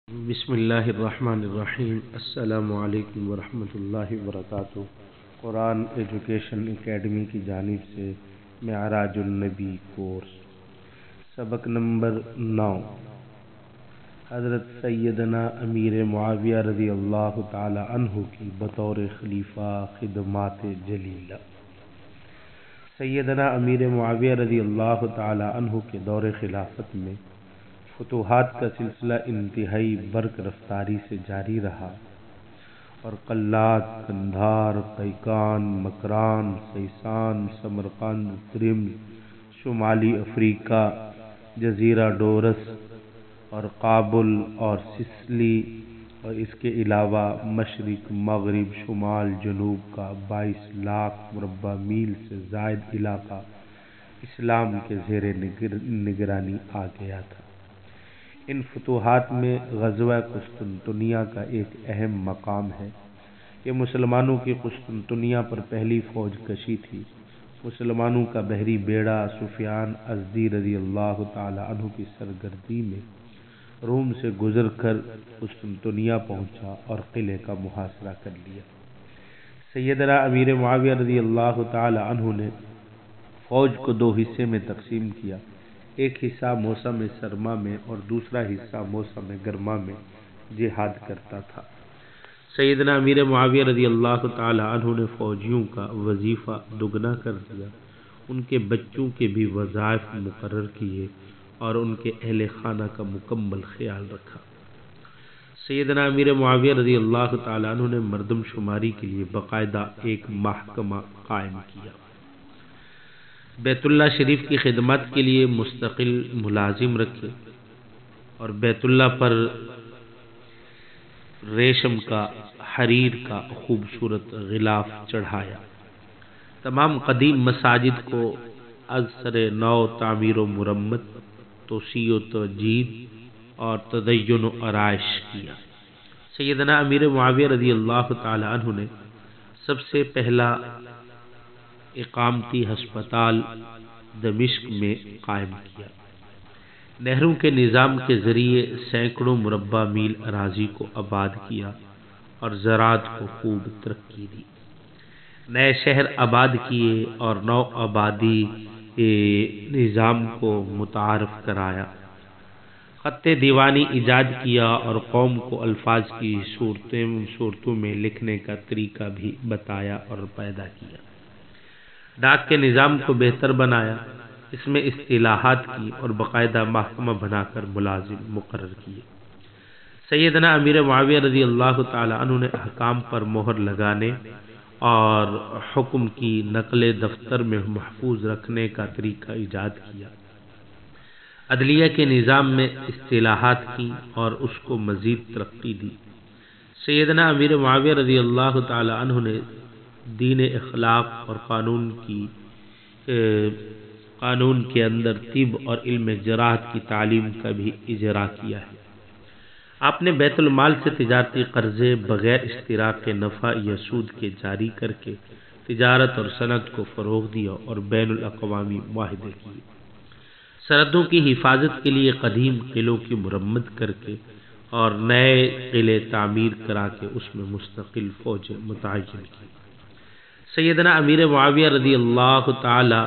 بسم اللہ الرحمن الرحیم۔ السلام علیکم ورحمۃ اللہ وبرکاتہ۔ قرآن ایجوکیشن اکیڈمی کی جانب سے معراج النبی کورس سبق نمبر 9، حضرت سیدنا امیر معاویہ رضی اللہ تعالی عنہ کی بطور خلیفہ خدمات جلیلہ۔ سیدنا امیر معاویہ رضی اللہ تعالی عنہ کے دور خلافت میں فتوحات کا سلسلہ انتہائی برق رفتاری سے جاری رہا اور قلات، قندھار، قیقان، مکران، سیسان، سمرقند، ترمز، شمالی افریقہ، جزیرہ ڈورس اور کابل اور سسلی اور اس کے علاوہ مشرق، مغرب، شمال، جنوب کا 22 لاکھ مربع میل سے زائد علاقہ اسلام کے زیر نگرانی آ گیا تھا۔ ان فتوحات میں غزوہ قسطنطنیہ کا ایک اہم مقام ہے۔ یہ مسلمانوں کی قسطنطنیہ پر پہلی فوج کشی تھی۔ مسلمانوں کا بحری بیڑا سفیان ازدی رضی اللہ تعالی عنہ کی سرگردی میں روم سے گزر کر قسطنطنیہ پہنچا اور قلعے کا محاصرہ کر لیا۔ سیدنا امیر معاویہ رضی اللہ تعالی عنہ نے فوج کو 2 حصے میں تقسیم کیا، ایک حصہ موسم سرما میں اور دوسرا حصہ موسم گرما میں جہاد کرتا تھا۔ سیدنا امیر معاویہ رضی اللہ تعالی عنہ نے فوجیوں کا وظیفہ دگنا کر دیا، ان کے بچوں کے بھی وظائف مقرر کیے اور ان کے اہل خانہ کا مکمل خیال رکھا۔ سیدنا امیر معاویہ رضی اللہ تعالی عنہ نے مردم شماری کے لیے باقاعدہ ایک محکمہ قائم کیا، بیت اللہ شریف کی خدمت کے لیے مستقل ملازم رکھے اور بیت اللہ پر ریشم کا، حریر کا خوبصورت غلاف چڑھایا۔ تمام قدیم مساجد کو از سر نو تعمیر و مرمت، توسیع و تجدید اور تزئین و آرائش کیا۔ سیدنا امیر معاویہ رضی اللہ تعالی عنہ نے سب سے پہلا اقامتی ہسپتال دمشق میں قائم کیا، نہروں کے نظام کے ذریعے سینکڑوں مربع میل اراضی کو آباد کیا اور زراعت کو خوب ترقی دی، نئے شہر آباد کیے اور نو آبادی نظام کو متعارف کرایا، خط دیوانی ایجاد کیا اور قوم کو الفاظ کی صورتوں میں لکھنے کا طریقہ بھی بتایا اور پیدا کیا، ڈاک کے نظام کو بہتر بنایا، اس میں اصطلاحات کی اور باقاعدہ محکمہ بنا کر ملازم مقرر کیے۔ سیدنا امیر معاویہ رضی اللہ تعالی عنہ نے احکام پر مہر لگانے اور حکم کی نقل دفتر میں محفوظ رکھنے کا طریقہ ایجاد کیا، عدلیہ کے نظام میں اصطلاحات کی اور اس کو مزید ترقی دی۔ سیدنا امیر معاویہ رضی اللہ تعالی عنہ نے دین اخلاق اور قانون کے اندر طب اور علم جراحت کی تعلیم کا بھی اجرا کیا ہے۔ آپ نے بیت المال سے تجارتی قرضے بغیر اشتراک نفع یا سود کے جاری کر کے تجارت اور صنعت کو فروغ دیا اور بین الاقوامی معاہدے کیے، سرحدوں کی حفاظت کے لیے قدیم قلعوں کی مرمت کر کے اور نئے قلعے تعمیر کرا کے اس میں مستقل فوج متعین کی۔ سیدنا امیر معاویہ رضی اللہ تعالی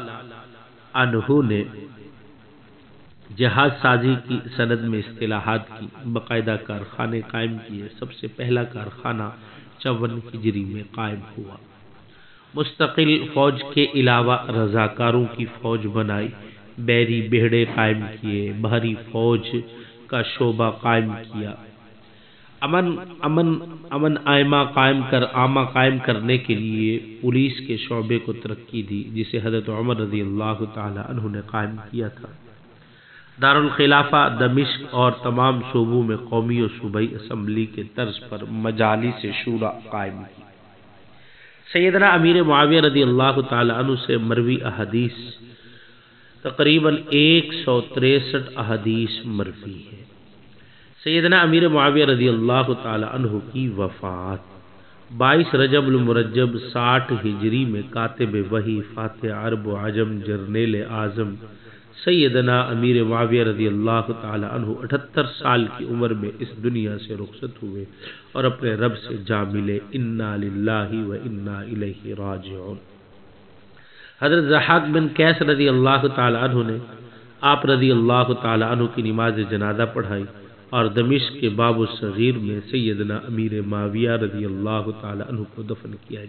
عنہ نے جہاز سازی کی صنعت میں اصطلاحات کی، باقاعدہ کارخانے قائم کیے۔ سب سے پہلا کارخانہ 54 ہجری میں قائم ہوا۔ مستقل فوج کے علاوہ رضاکاروں کی فوج بنائی، بحری بیڑے قائم کیے، بحری فوج کا شعبہ قائم کیا، امن عامہ قائم کرنے کے لیے پولیس کے شعبے کو ترقی دی، جسے حضرت عمر رضی اللہ تعالی عنہ نے قائم کیا تھا۔ دارالخلافہ دمشق اور تمام صوبوں میں قومی و صوبائی اسمبلی کے طرز پر مجالس شورا قائم کی۔ سیدنا امیر معاویہ رضی اللہ تعالی عنہ سے مروی احادیث تقریباً 163 احادیث مروی ہے۔ سیدنا امیر معاویہ رضی اللہ تعالی عنہ کی وفات 22 رجب المرجب 60 ہجری میں کاتب وحی، فاتح عرب و عجم، جرنیل اعظم سیدنا امیر معاویہ رضی اللہ تعالی عنہ 78 سال کی عمر میں اس دنیا سے رخصت ہوئے اور اپنے رب سے جا ملے۔ انا للہ و انا الیہ راجعون۔ حضرت ضحاک بن قیس رضی اللہ تعالی عنہ نے آپ رضی اللہ تعالی عنہ کی نماز جنازہ پڑھائی اور دمشق کے باب الصغیر میں سیدنا امیر معاویہ رضی اللہ تعالی عنہ کو دفن کیا۔